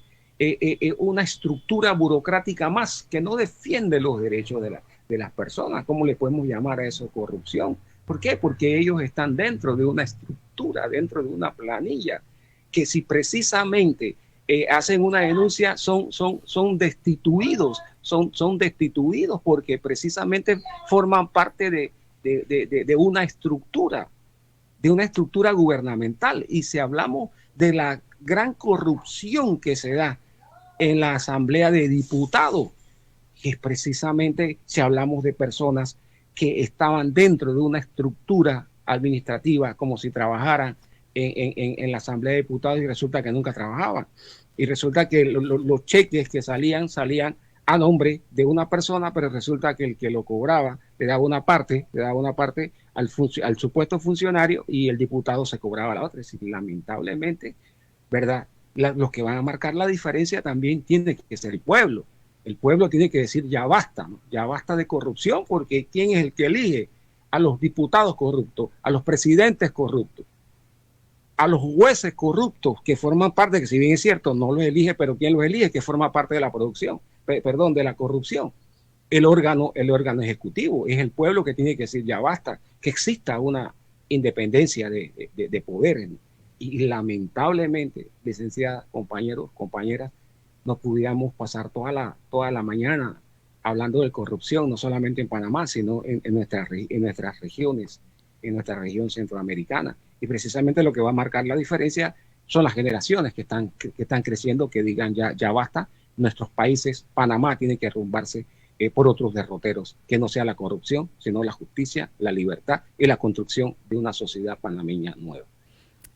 una estructura burocrática más que no defiende los derechos de las personas. ¿Cómo le podemos llamar a eso? Corrupción. ¿Por qué? Porque ellos están dentro de una estructura, dentro de una planilla, que si precisamente hacen una denuncia son destituidos, son destituidos porque precisamente forman parte de una estructura gubernamental. Y si hablamos de la gran corrupción que se da en la Asamblea de Diputados, que es precisamente si hablamos de personas que estaban dentro de una estructura administrativa como si trabajaran en la Asamblea de Diputados, y resulta que nunca trabajaban. Y resulta que los cheques que salían a nombre de una persona, pero resulta que el que lo cobraba le daba una parte al supuesto funcionario y el diputado se cobraba la otra. Es decir, lamentablemente, ¿verdad? Los que van a marcar la diferencia también tiene que ser el pueblo. El pueblo tiene que decir ya basta, ¿no? Ya basta de corrupción, porque ¿quién es el que elige a los diputados corruptos, a los presidentes corruptos, a los jueces corruptos que forman parte, que si bien es cierto no los elige, pero ¿quién los elige? Que forma parte de la de la corrupción. El órgano ejecutivo. Es el pueblo que tiene que decir ya basta, que exista una independencia de poderes, ¿no? Y lamentablemente, licenciadas, compañeros, compañeras, no pudiéramos pasar toda la mañana hablando de corrupción, no solamente en Panamá, sino en nuestras regiones, en nuestra región centroamericana. Y precisamente lo que va a marcar la diferencia son las generaciones que están creciendo, que digan ya basta. Nuestros países, Panamá tiene que derrumbarse por otros derroteros, que no sea la corrupción, sino la justicia, la libertad y la construcción de una sociedad panameña nueva.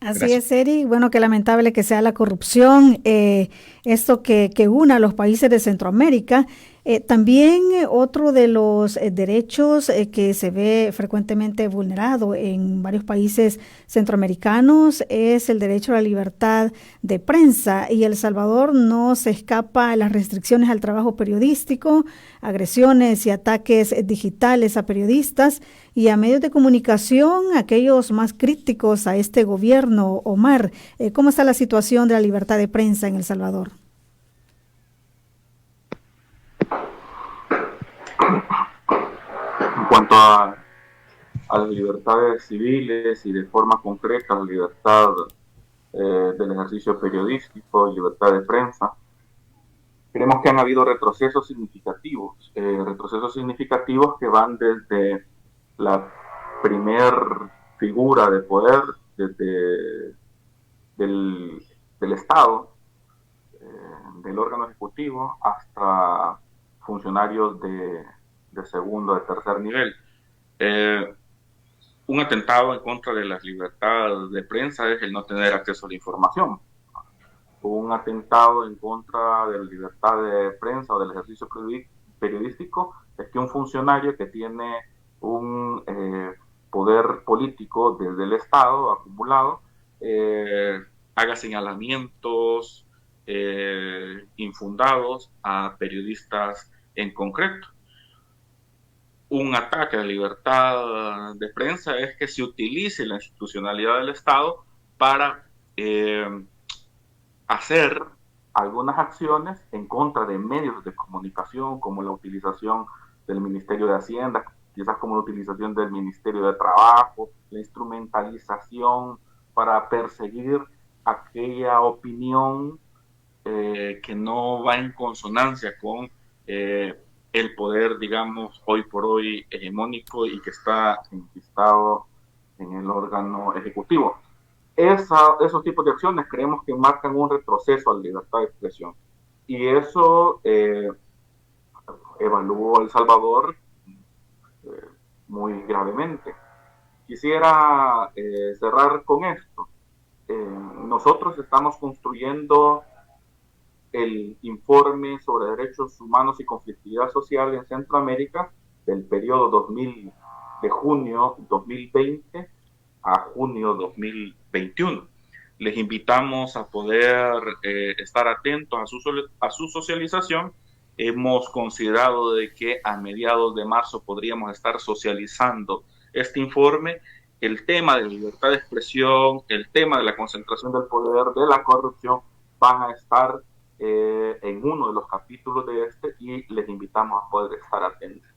Así Gracias. es, Eri. Bueno, qué lamentable que sea la corrupción, esto que une a los países de Centroamérica. También otro de los derechos que se ve frecuentemente vulnerado en varios países centroamericanos es el derecho a la libertad de prensa, y El Salvador no se escapa a las restricciones al trabajo periodístico, agresiones y ataques digitales a periodistas y a medios de comunicación, aquellos más críticos a este gobierno. Omar, ¿cómo está la situación de la libertad de prensa en El Salvador? En cuanto a las libertades civiles y de forma concreta, la libertad del ejercicio periodístico y libertad de prensa, creemos que han habido retrocesos significativos que van desde la primer figura de poder del Estado, del órgano ejecutivo, hasta funcionarios de segundo, de tercer nivel. Un atentado en contra de la libertad de prensa es el no tener acceso a la información. Un atentado en contra de la libertad de prensa o del ejercicio periodístico es que un funcionario que tiene un poder político desde el Estado acumulado haga señalamientos infundados a periodistas en concreto. Un ataque a la libertad de prensa es que se utilice la institucionalidad del Estado para hacer algunas acciones en contra de medios de comunicación, como la utilización del Ministerio de Hacienda, quizás como la utilización del Ministerio de Trabajo, la instrumentalización para perseguir aquella opinión que no va en consonancia con el poder, digamos, hoy por hoy hegemónico y que está enquistado en el órgano ejecutivo. Esos tipos de acciones creemos que marcan un retroceso a la libertad de expresión. Y eso evaluó El Salvador muy gravemente. Quisiera cerrar con esto. Nosotros estamos construyendo el informe sobre derechos humanos y conflictividad social en Centroamérica del periodo de junio 2020 a junio 2021. Les invitamos a poder estar atentos a su socialización. Hemos considerado de que a mediados de marzo podríamos estar socializando este informe. El tema de la libertad de expresión, el tema de la concentración del poder, de la corrupción, van a estar en uno de los capítulos de y les invitamos a poder estar atentos.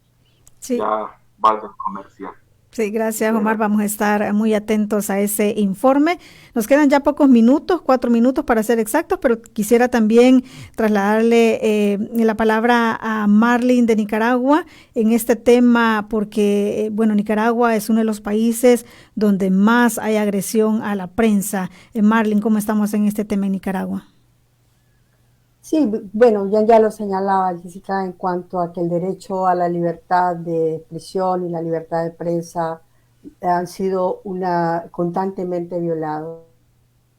Sí. Ya valga el comercial. Sí, gracias, Omar. Vamos a estar muy atentos a ese informe. Nos quedan ya pocos minutos, 4 minutos para ser exactos, pero quisiera también trasladarle la palabra a Marlene de Nicaragua en este tema, porque, Nicaragua es uno de los países donde más hay agresión a la prensa. Marlene, ¿cómo estamos en este tema en Nicaragua? Sí, bueno, ya lo señalaba Jessica en cuanto a que el derecho a la libertad de expresión y la libertad de prensa han sido constantemente violados.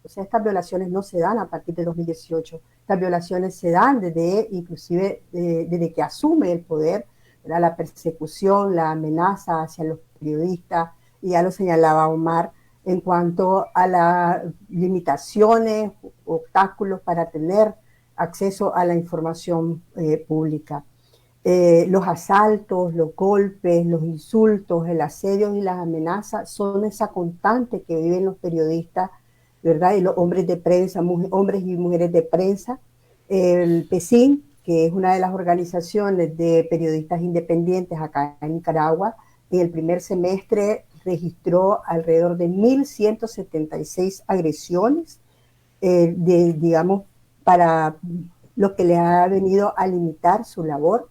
O sea, estas violaciones no se dan a partir de 2018, estas violaciones se dan inclusive desde que asume el poder, ¿verdad? La persecución, la amenaza hacia los periodistas, y ya lo señalaba Omar, en cuanto a las limitaciones, obstáculos para tener acceso a la información pública. Los asaltos, los golpes, los insultos, el asedio y las amenazas son esa constante que viven los periodistas, ¿verdad? Y los hombres de prensa, hombres y mujeres de prensa. El PECIN, que es una de las organizaciones de periodistas independientes acá en Nicaragua, en el primer semestre registró alrededor de 1.176 agresiones, digamos, para lo que le ha venido a limitar su labor.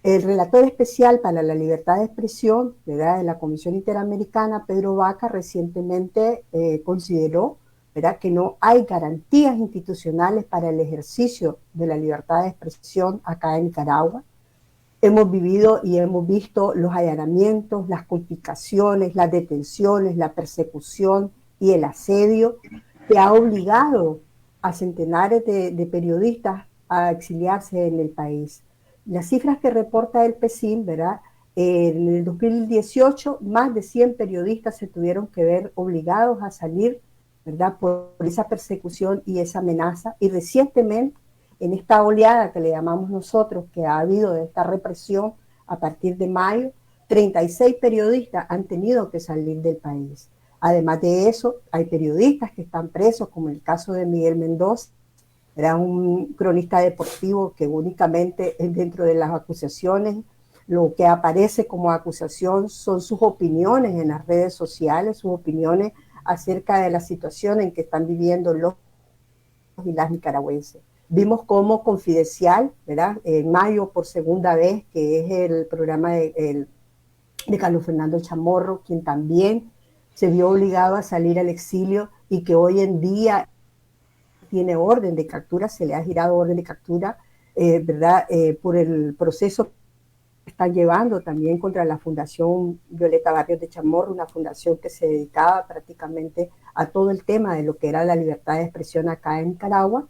El relator especial para la libertad de expresión, ¿verdad?, de la Comisión Interamericana, Pedro Vaca, recientemente consideró, ¿verdad?, que no hay garantías institucionales para el ejercicio de la libertad de expresión acá en Nicaragua. Hemos vivido y hemos visto los allanamientos, las complicaciones, las detenciones, la persecución y el asedio que ha obligado a centenares de periodistas a exiliarse en el país. Las cifras que reporta el PECIN, ¿verdad? En el 2018, más de 100 periodistas se tuvieron que ver obligados a salir, ¿verdad?, por esa persecución y esa amenaza. Y recientemente, en esta oleada que le llamamos nosotros, que ha habido de esta represión a partir de mayo, 36 periodistas han tenido que salir del país. Además de eso, hay periodistas que están presos, como el caso de Miguel Mendoza, era un cronista deportivo que únicamente dentro de las acusaciones, lo que aparece como acusación son sus opiniones en las redes sociales, sus opiniones acerca de la situación en que están viviendo los y las nicaragüenses. Vimos cómo Confidencial, ¿verdad?, en mayo por segunda vez, que es el programa de Carlos Fernando Chamorro, quien también se vio obligado a salir al exilio y que hoy en día tiene orden de captura, se le ha girado orden de captura, ¿verdad?, por el proceso que están llevando también contra la Fundación Violeta Barrios de Chamorro, una fundación que se dedicaba prácticamente a todo el tema de lo que era la libertad de expresión acá en Nicaragua,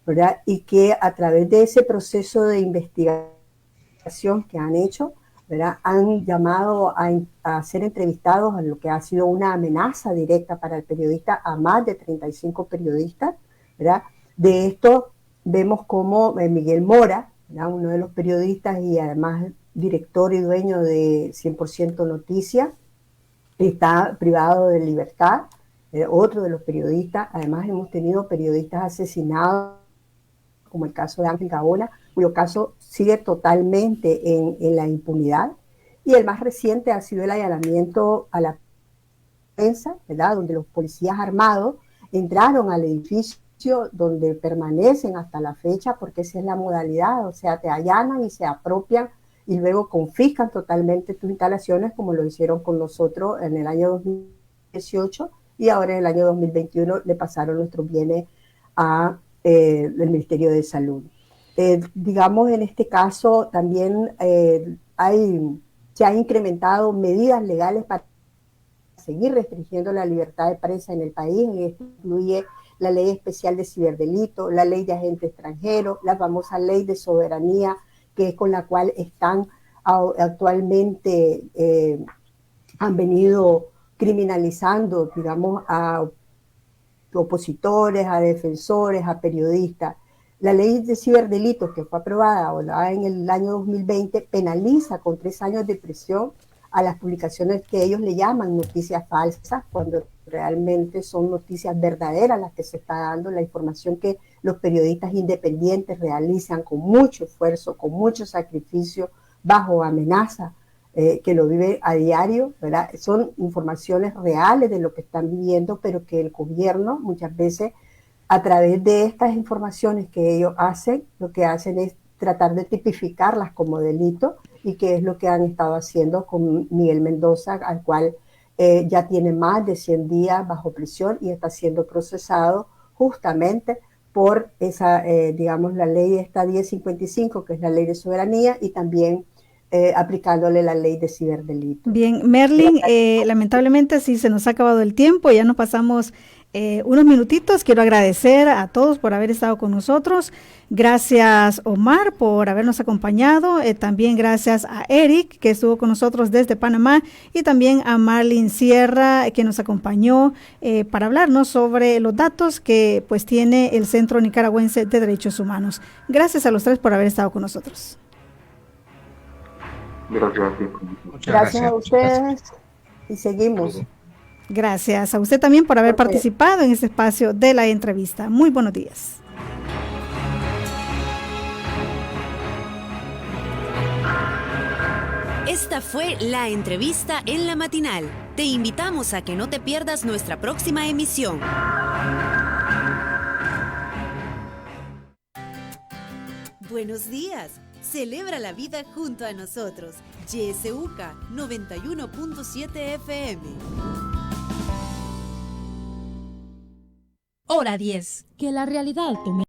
¿verdad?, y que a través de ese proceso de investigación que han hecho, ¿verdad?, han llamado a ser entrevistados a lo que ha sido una amenaza directa para el periodista, a más de 35 periodistas, ¿verdad? De esto vemos como Miguel Mora, ¿verdad?, uno de los periodistas y además director y dueño de 100% Noticias, está privado de libertad, otro de los periodistas. Además hemos tenido periodistas asesinados, como el caso de Ángel Gaona, cuyo caso sigue totalmente en la impunidad. Y el más reciente ha sido el allanamiento a la prensa, ¿verdad?, donde los policías armados entraron al edificio donde permanecen hasta la fecha, porque esa es la modalidad, o sea, te allanan y se apropian y luego confiscan totalmente tus instalaciones, como lo hicieron con nosotros en el año 2018, y ahora en el año 2021 le pasaron nuestros bienes a el Ministerio de Salud. Digamos, en este caso también se han incrementado medidas legales para seguir restringiendo la libertad de prensa en el país. Esto incluye la ley especial de ciberdelito, la ley de agente extranjero, la famosa ley de soberanía, que es con la cual están actualmente, han venido criminalizando, digamos, a opositores, a defensores, a periodistas. La ley de ciberdelitos que fue aprobada en el año 2020 penaliza con 3 años de prisión a las publicaciones que ellos le llaman noticias falsas, cuando realmente son noticias verdaderas las que se está dando, la información que los periodistas independientes realizan con mucho esfuerzo, con mucho sacrificio, bajo amenaza, que lo vive a diario, ¿verdad? Son informaciones reales de lo que están viviendo, pero que el gobierno muchas veces, a través de estas informaciones que ellos hacen, lo que hacen es tratar de tipificarlas como delito, y que es lo que han estado haciendo con Miguel Mendoza, al cual ya tiene más de 100 días bajo prisión y está siendo procesado justamente por esa, digamos, la ley esta 1055, que es la ley de soberanía, y también aplicándole la ley de ciberdelito. Bien, Merlin, lamentablemente sí se nos ha acabado el tiempo, ya nos pasamos unos minutitos. Quiero agradecer a todos por haber estado con nosotros. Gracias, Omar, por habernos acompañado. También gracias a Eric, que estuvo con nosotros desde Panamá, y también a Marlene Sierra, que nos acompañó para hablarnos sobre los datos que pues tiene el Centro Nicaragüense de Derechos Humanos. Gracias a los tres por haber estado con nosotros. Gracias a ustedes y seguimos. Gracias a usted también por haber participado en este espacio de la entrevista. Muy buenos días. Esta fue la entrevista en la matinal. Te invitamos a que no te pierdas nuestra próxima emisión. Buenos días. Celebra la vida junto a nosotros. YSUCA 91.7 FM. Hora 10. Que la realidad tome